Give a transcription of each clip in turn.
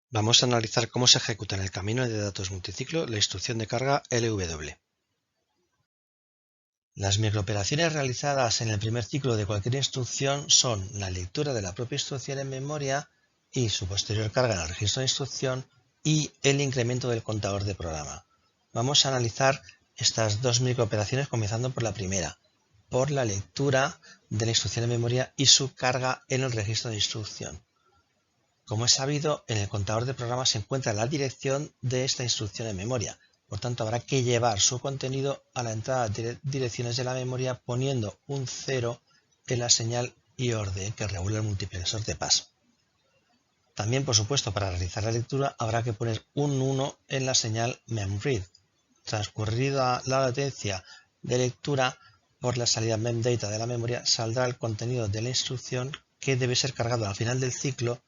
Vamos a analizar cómo se ejecuta en el camino de datos multiciclo la instrucción de carga LW. Las microoperaciones realizadas en el primer ciclo de cualquier instrucción son la lectura de la propia instrucción en memoria y su posterior carga en el registro de instrucción y el incremento del contador de programa. Vamos a analizar estas dos microoperaciones comenzando por la primera, por la lectura de la instrucción en memoria y su carga en el registro de instrucción. Como es sabido, en el contador de programa se encuentra la dirección de esta instrucción en memoria. Por tanto, habrá que llevar su contenido a la entrada de direcciones de la memoria poniendo un 0 en la señal IORDE que regula el multiplexor de paso. También, por supuesto, para realizar la lectura habrá que poner un 1 en la señal memread. Transcurrida la latencia de lectura por la salida memdata de la memoria, saldrá el contenido de la instrucción que debe ser cargado al final del ciclo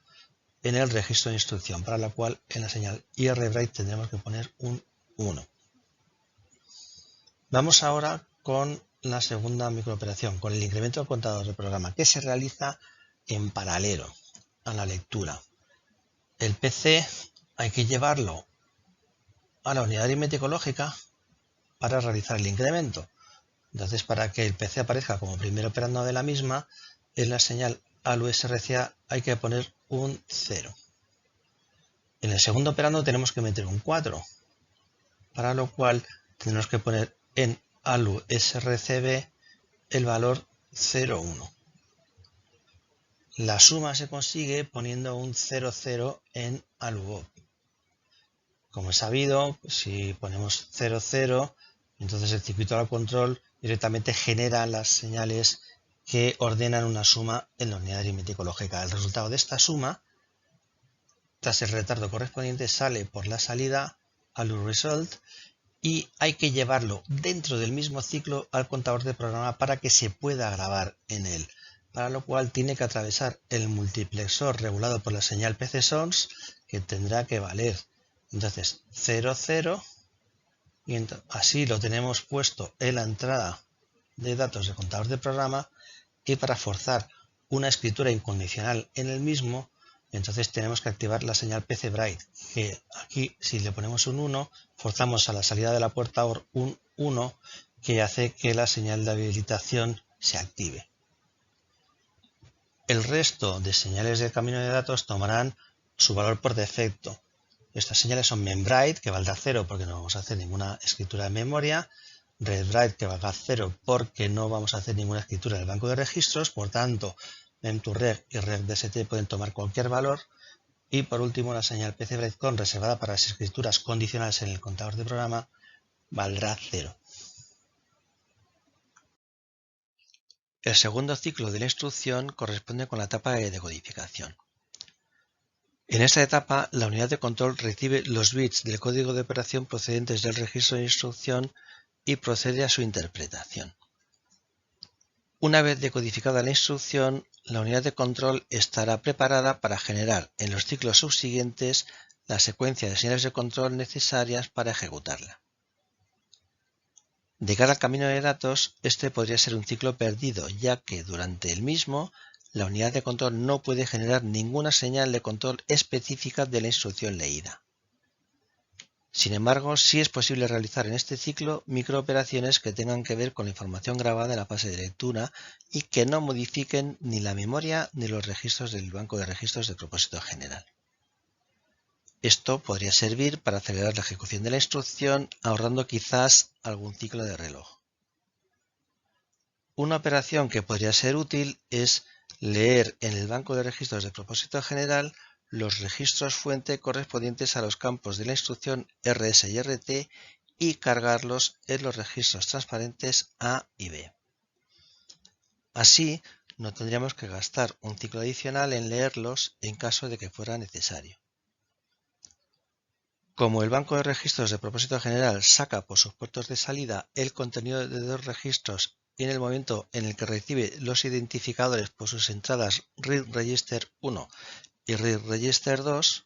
en el registro de instrucción, para la cual en la señal IRWrite tendremos que poner un 1. Vamos ahora con la segunda microoperación, con el incremento del contador de programa, que se realiza en paralelo a la lectura. El PC hay que llevarlo a la unidad aritmética lógica para realizar el incremento. Entonces, para que el PC aparezca como primer operando de la misma, en la señal ALU-SRCA hay que poner un 0. En el segundo operando tenemos que meter un 4, para lo cual tendremos que poner en ALU-SRCB el valor 0,1. La suma se consigue poniendo un 0,0 en ALU-OP. Como es sabido, si ponemos 0,0, entonces el circuito de control directamente genera las señales que ordenan una suma en la unidad aritmético lógica. El resultado de esta suma, tras el retardo correspondiente, sale por la salida ALU-Result y hay que llevarlo dentro del mismo ciclo al contador de programa para que se pueda grabar en él, para lo cual tiene que atravesar el multiplexor regulado por la señal PCSONS, que tendrá que valer entonces 0,0, y así lo tenemos puesto en la entrada de datos de contador de programa, y para forzar una escritura incondicional en el mismo, entonces tenemos que activar la señal PCBrite, que aquí si le ponemos un 1, forzamos a la salida de la puerta OR un 1, que hace que la señal de habilitación se active. El resto de señales del camino de datos tomarán su valor por defecto. Estas señales son memWrite, que valdrá 0 porque no vamos a hacer ninguna escritura de memoria, readWrite, que valga 0 porque no vamos a hacer ninguna escritura del banco de registros, por tanto, mem2reg y regdst pueden tomar cualquier valor, y por último la señal PCBriteCon, reservada para las escrituras condicionales en el contador de programa, valdrá 0. El segundo ciclo de la instrucción corresponde con la etapa de decodificación. En esta etapa, la unidad de control recibe los bits del código de operación procedentes del registro de instrucción y procede a su interpretación. Una vez decodificada la instrucción, la unidad de control estará preparada para generar en los ciclos subsiguientes la secuencia de señales de control necesarias para ejecutarla. De cara al camino de datos, este podría ser un ciclo perdido, ya que durante el mismo la unidad de control no puede generar ninguna señal de control específica de la instrucción leída. Sin embargo, sí es posible realizar en este ciclo microoperaciones que tengan que ver con la información grabada en la fase de lectura y que no modifiquen ni la memoria ni los registros del banco de registros de propósito general. Esto podría servir para acelerar la ejecución de la instrucción, ahorrando quizás algún ciclo de reloj. Una operación que podría ser útil es leer en el banco de registros de propósito general los registros fuente correspondientes a los campos de la instrucción RS y RT y cargarlos en los registros transparentes A y B. Así, no tendríamos que gastar un ciclo adicional en leerlos en caso de que fuera necesario. Como el banco de registros de propósito general saca por sus puertos de salida el contenido de dos registros y en el momento en el que recibe los identificadores por sus entradas read register 1 y read register 2,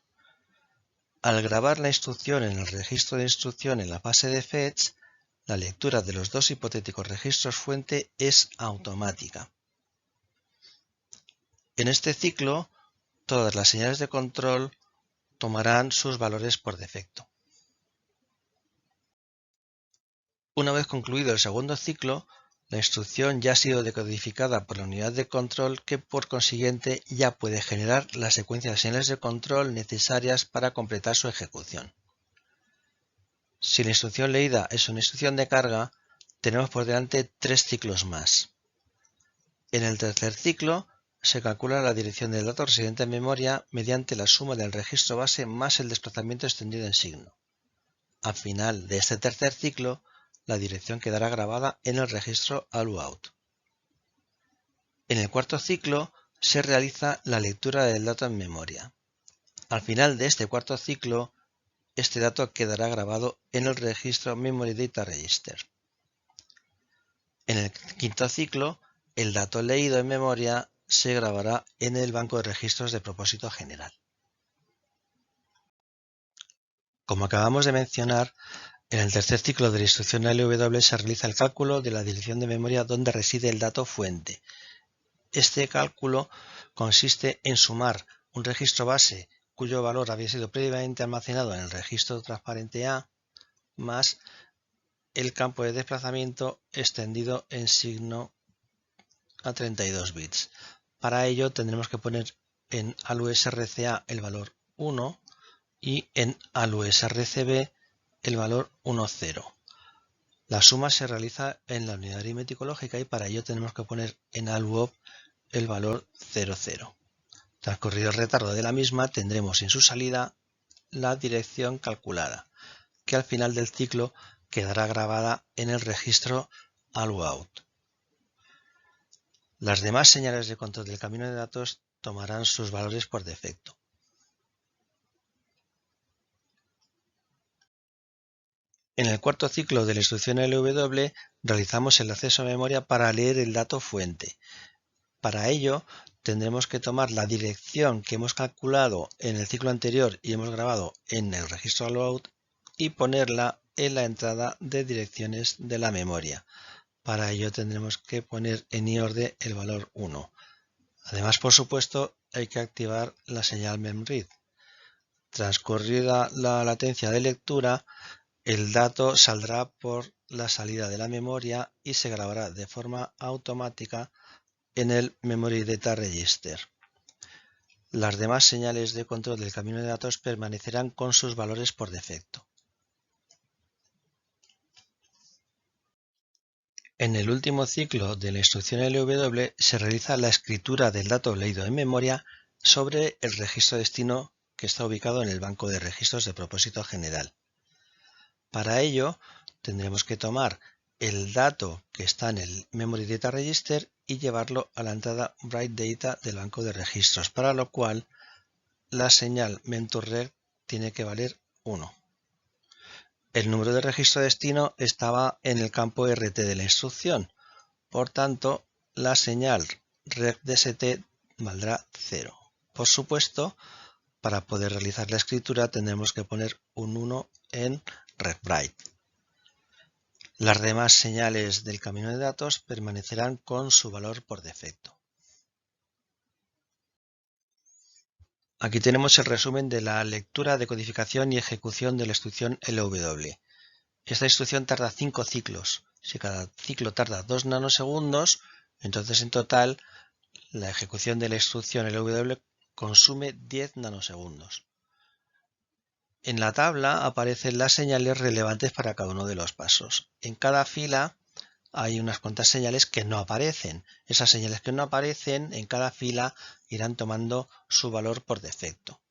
al grabar la instrucción en el registro de instrucción en la fase de fetch, la lectura de los dos hipotéticos registros fuente es automática. En este ciclo, todas las señales de control tomarán sus valores por defecto. Una vez concluido el segundo ciclo, la instrucción ya ha sido decodificada por la unidad de control, que por consiguiente ya puede generar la secuencia de señales de control necesarias para completar su ejecución. Si la instrucción leída es una instrucción de carga, tenemos por delante 3 ciclos más. En el tercer ciclo se calcula la dirección del dato residente en memoria mediante la suma del registro base más el desplazamiento extendido en signo. Al final de este tercer ciclo, la dirección quedará grabada en el registro ALU-OUT. En el cuarto ciclo se realiza la lectura del dato en memoria. Al final de este cuarto ciclo, este dato quedará grabado en el registro Memory Data Register. En el quinto ciclo, el dato leído en memoria se grabará en el banco de registros de propósito general. Como acabamos de mencionar, en el tercer ciclo de la instrucción LW se realiza el cálculo de la dirección de memoria donde reside el dato fuente. Este cálculo consiste en sumar un registro base cuyo valor había sido previamente almacenado en el registro transparente A más el campo de desplazamiento extendido en signo a 32 bits. Para ello tendremos que poner en ALU-SRCA el valor 1 y en ALU-SRCB el valor 1,0. La suma se realiza en la unidad aritmético lógica y para ello tenemos que poner en ALU-OP el valor 0,0. Transcurrido el retardo de la misma, tendremos en su salida la dirección calculada, que al final del ciclo quedará grabada en el registro ALU-OUT. Las demás señales de control del camino de datos tomarán sus valores por defecto. En el cuarto ciclo de la instrucción LW realizamos el acceso a memoria para leer el dato fuente. Para ello tendremos que tomar la dirección que hemos calculado en el ciclo anterior y hemos grabado en el registro ALU-OUT y ponerla en la entrada de direcciones de la memoria. Para ello tendremos que poner en IORDE el valor 1. Además, por supuesto, hay que activar la señal memread. Transcurrida la latencia de lectura, el dato saldrá por la salida de la memoria y se grabará de forma automática en el Memory Data Register. Las demás señales de control del camino de datos permanecerán con sus valores por defecto. En el último ciclo de la instrucción LW se realiza la escritura del dato leído en memoria sobre el registro destino que está ubicado en el banco de registros de propósito general. Para ello tendremos que tomar el dato que está en el Memory Data Register y llevarlo a la entrada Write Data del banco de registros, para lo cual la señal mem_to_rect tiene que valer 1. El número de registro destino estaba en el campo RT de la instrucción, por tanto la señal rectDST valdrá 0. Por supuesto, para poder realizar la escritura tendremos que poner un 1 en rectWrite. Las demás señales del camino de datos permanecerán con su valor por defecto. Aquí tenemos el resumen de la lectura, decodificación y ejecución de la instrucción LW. Esta instrucción tarda 5 ciclos. Si cada ciclo tarda 2 nanosegundos, entonces en total la ejecución de la instrucción LW consume 10 nanosegundos. En la tabla aparecen las señales relevantes para cada uno de los pasos. En cada fila hay unas cuantas señales que no aparecen. Esas señales que no aparecen en cada fila irán tomando su valor por defecto.